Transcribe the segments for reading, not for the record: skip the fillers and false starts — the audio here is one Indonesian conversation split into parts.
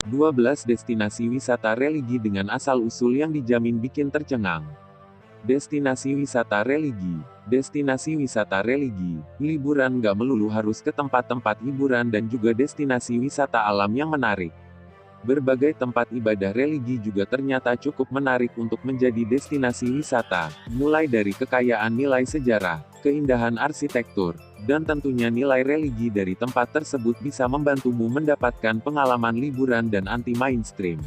12 destinasi wisata religi dengan asal-usul yang dijamin bikin tercengang. Destinasi wisata religi. Destinasi wisata religi. Liburan nggak melulu harus ke tempat-tempat hiburan dan juga destinasi wisata alam yang menarik. Berbagai tempat ibadah religi juga ternyata cukup menarik untuk menjadi destinasi wisata, mulai dari kekayaan nilai sejarah, keindahan arsitektur, dan tentunya nilai religi dari tempat tersebut bisa membantumu mendapatkan pengalaman liburan dan anti-mainstream.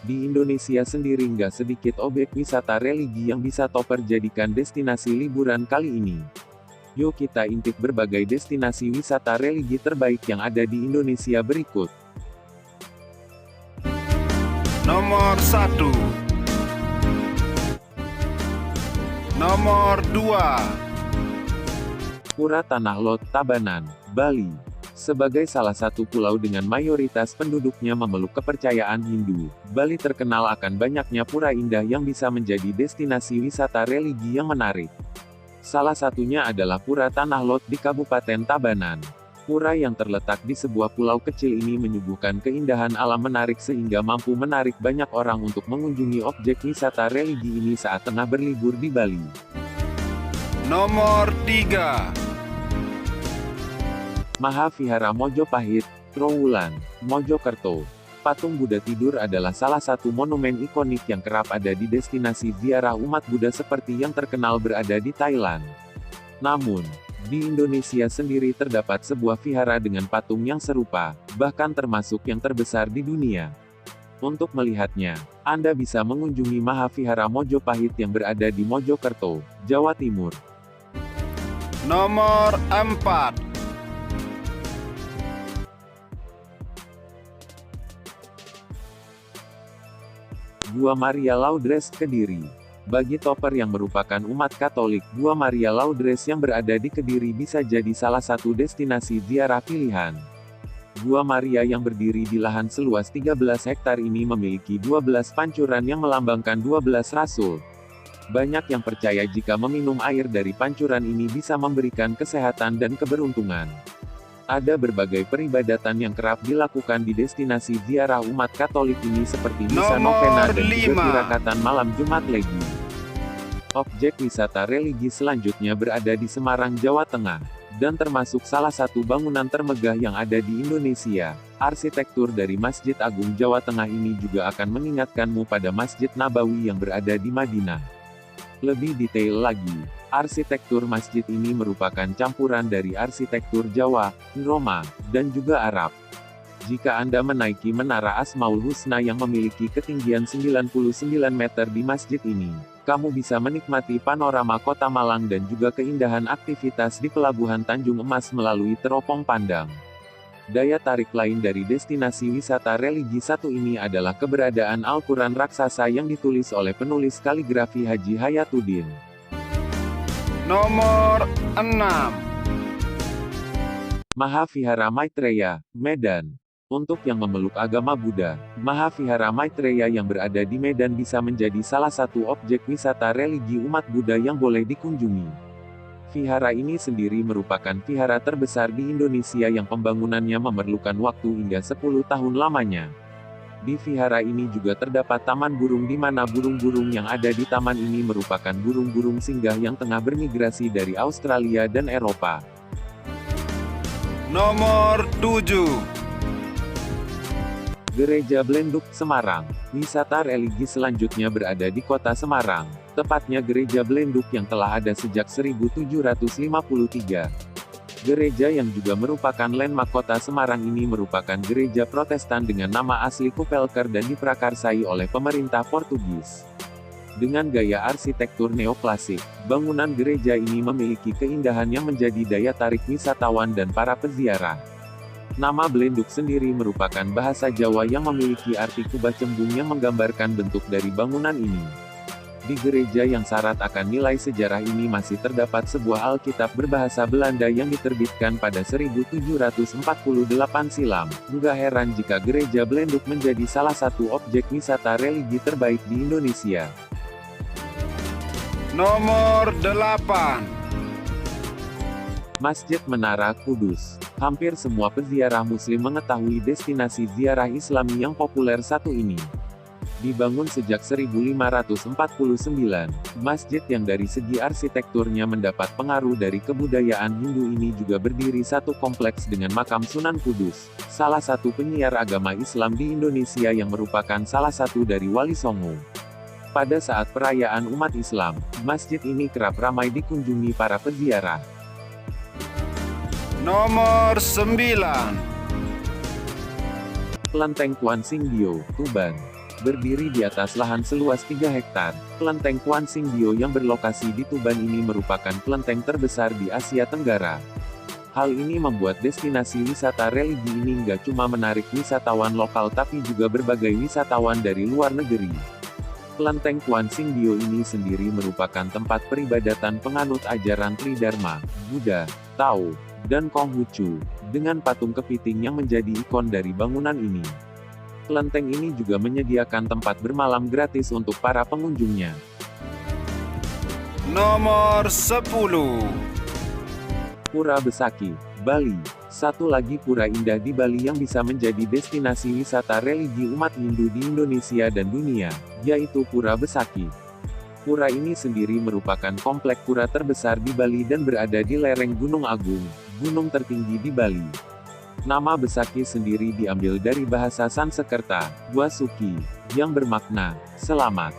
Di Indonesia sendiri nggak sedikit objek wisata religi yang bisa Topper jadikan destinasi liburan kali ini. Yuk kita intip berbagai destinasi wisata religi terbaik yang ada di Indonesia berikut. Nomor 1. Nomor 2. Pura Tanah Lot, Tabanan, Bali. Sebagai salah satu pulau dengan mayoritas penduduknya memeluk kepercayaan Hindu, Bali terkenal akan banyaknya pura indah yang bisa menjadi destinasi wisata religi yang menarik. Salah satunya adalah Pura Tanah Lot di Kabupaten Tabanan. Pura yang terletak di sebuah pulau kecil ini menyuguhkan keindahan alam menarik sehingga mampu menarik banyak orang untuk mengunjungi objek wisata religi ini saat tengah berlibur di Bali. Nomor 3. Mahavihara Mojopahit, Trowulan, Mojokerto. Patung Buddha tidur adalah salah satu monumen ikonik yang kerap ada di destinasi ziarah umat Buddha seperti yang terkenal berada di Thailand. Namun, di Indonesia sendiri terdapat sebuah vihara dengan patung yang serupa, bahkan termasuk yang terbesar di dunia. Untuk melihatnya, Anda bisa mengunjungi Mahavihara Mojopahit yang berada di Mojokerto, Jawa Timur. Nomor 4. Gua Maria Laudres, Kediri. Bagi Topper yang merupakan umat Katolik, Gua Maria Laudres yang berada di Kediri bisa jadi salah satu destinasi ziarah pilihan. Gua Maria yang berdiri di lahan seluas 13 hektar ini memiliki 12 pancuran yang melambangkan 12 rasul. Banyak yang percaya jika meminum air dari pancuran ini bisa memberikan kesehatan dan keberuntungan. Ada berbagai peribadatan yang kerap dilakukan di destinasi ziarah umat Katolik ini seperti misa novena dan juga tirakatan malam Jumat Legi. Objek wisata religi selanjutnya berada di Semarang, Jawa Tengah, dan termasuk salah satu bangunan termegah yang ada di Indonesia. Arsitektur dari Masjid Agung Jawa Tengah ini juga akan mengingatkanmu pada Masjid Nabawi yang berada di Madinah. Lebih detail lagi, arsitektur masjid ini merupakan campuran dari arsitektur Jawa, Roma, dan juga Arab. Jika Anda menaiki Menara Asmaul Husna yang memiliki ketinggian 99 meter di masjid ini, kamu bisa menikmati panorama kota Malang dan juga keindahan aktivitas di Pelabuhan Tanjung Emas melalui teropong pandang. Daya tarik lain dari destinasi wisata religi satu ini adalah keberadaan Al-Quran raksasa yang ditulis oleh penulis kaligrafi Haji Hayatuddin. Nomor 6. Mahavihara Maitreya, Medan. Untuk yang memeluk agama Buddha, Mahavihara Maitreya yang berada di Medan bisa menjadi salah satu objek wisata religi umat Buddha yang boleh dikunjungi. Vihara ini sendiri merupakan vihara terbesar di Indonesia yang pembangunannya memerlukan waktu hingga 10 tahun lamanya. Di vihara ini juga terdapat taman burung di mana burung-burung yang ada di taman ini merupakan burung-burung singgah yang tengah bermigrasi dari Australia dan Eropa. Nomor 7. Gereja Blenduk, Semarang. Wisata religi selanjutnya berada di kota Semarang, tepatnya Gereja Blenduk yang telah ada sejak 1753. Gereja yang juga merupakan landmark kota Semarang ini merupakan gereja Protestan dengan nama asli Kupelker dan diprakarsai oleh pemerintah Portugis. Dengan gaya arsitektur neoklasik, bangunan gereja ini memiliki keindahan yang menjadi daya tarik wisatawan dan para peziarah. Nama Blenduk sendiri merupakan bahasa Jawa yang memiliki arti kubah cembung yang menggambarkan bentuk dari bangunan ini. Di gereja yang syarat akan nilai sejarah ini masih terdapat sebuah Alkitab berbahasa Belanda yang diterbitkan pada 1748 silam. Nggak heran jika gereja Blenduk menjadi salah satu objek wisata religi terbaik di Indonesia. Nomor 8. Masjid Menara Kudus. Hampir semua peziarah muslim mengetahui destinasi ziarah Islami yang populer satu ini. Dibangun sejak 1549, masjid yang dari segi arsitekturnya mendapat pengaruh dari kebudayaan Hindu ini juga berdiri satu kompleks dengan makam Sunan Kudus, salah satu penyiar agama Islam di Indonesia yang merupakan salah satu dari Wali Songo. Pada saat perayaan umat Islam, masjid ini kerap ramai dikunjungi para peziarah. Nomor 9. Kelenteng Kuan Sing Bio, Tuban. Berdiri di atas lahan seluas 3 hektar, Kelenteng Kuan Sing Bio yang berlokasi di Tuban ini merupakan kelenteng terbesar di Asia Tenggara. Hal ini membuat destinasi wisata religi ini nggak cuma menarik wisatawan lokal tapi juga berbagai wisatawan dari luar negeri. Kelenteng Kuan Sing Bio ini sendiri merupakan tempat peribadatan penganut ajaran Tridharma, Buddha, Tao, dan Konghucu, dengan patung kepiting yang menjadi ikon dari bangunan ini. Kelenteng ini juga menyediakan tempat bermalam gratis untuk para pengunjungnya. Nomor 10. Pura Besaki, Bali. Satu lagi pura indah di Bali yang bisa menjadi destinasi wisata religi umat Hindu di Indonesia dan dunia, yaitu Pura Besaki. Pura ini sendiri merupakan komplek pura terbesar di Bali dan berada di lereng Gunung Agung, gunung tertinggi di Bali. Nama Besaki sendiri diambil dari bahasa Sanskerta, Basuki, yang bermakna selamat.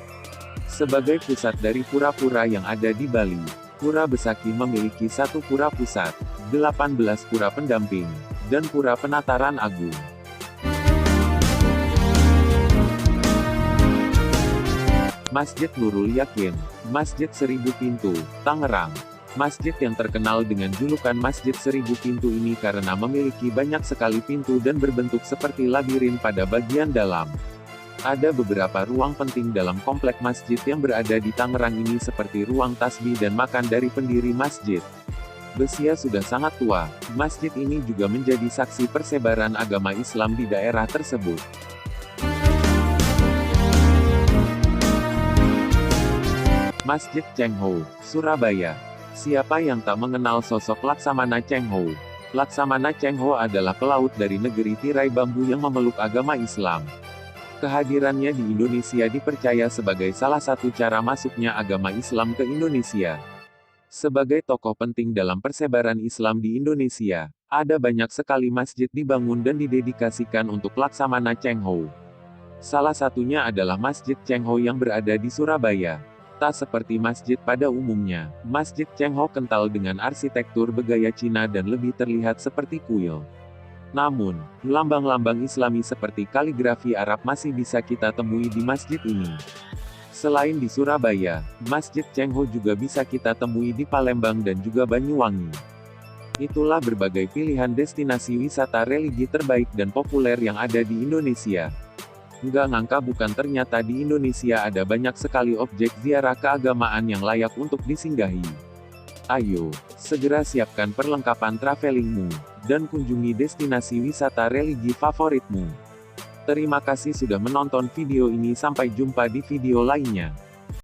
Sebagai pusat dari pura-pura yang ada di Bali, Pura Besaki memiliki satu pura pusat, 18 pura pendamping, dan pura penataran agung. Masjid Nurul Yakin, Masjid Seribu Pintu, Tangerang. Masjid yang terkenal dengan julukan Masjid Seribu Pintu ini karena memiliki banyak sekali pintu dan berbentuk seperti labirin pada bagian dalam. Ada beberapa ruang penting dalam komplek masjid yang berada di Tangerang ini seperti ruang tasbih dan makan dari pendiri masjid. Besia sudah sangat tua, masjid ini juga menjadi saksi persebaran agama Islam di daerah tersebut. Masjid Cheng Ho, Surabaya. Siapa yang tak mengenal sosok Laksamana Cheng Ho? Laksamana Cheng Ho adalah pelaut dari negeri tirai bambu yang memeluk agama Islam. Kehadirannya di Indonesia dipercaya sebagai salah satu cara masuknya agama Islam ke Indonesia. Sebagai tokoh penting dalam persebaran Islam di Indonesia, ada banyak sekali masjid dibangun dan didedikasikan untuk Laksamana Cheng Ho. Salah satunya adalah Masjid Cheng Ho yang berada di Surabaya. Tak seperti masjid pada umumnya, Masjid Cheng Ho kental dengan arsitektur bergaya Cina dan lebih terlihat seperti kuil. Namun, lambang-lambang Islami seperti kaligrafi Arab masih bisa kita temui di masjid ini. Selain di Surabaya, Masjid Cheng Ho juga bisa kita temui di Palembang dan juga Banyuwangi. Itulah berbagai pilihan destinasi wisata religi terbaik dan populer yang ada di Indonesia. Nggak ngangka bukan ternyata di Indonesia ada banyak sekali objek ziarah keagamaan yang layak untuk disinggahi. Ayo, segera siapkan perlengkapan travelingmu, dan kunjungi destinasi wisata religi favoritmu. Terima kasih sudah menonton video ini, sampai jumpa di video lainnya.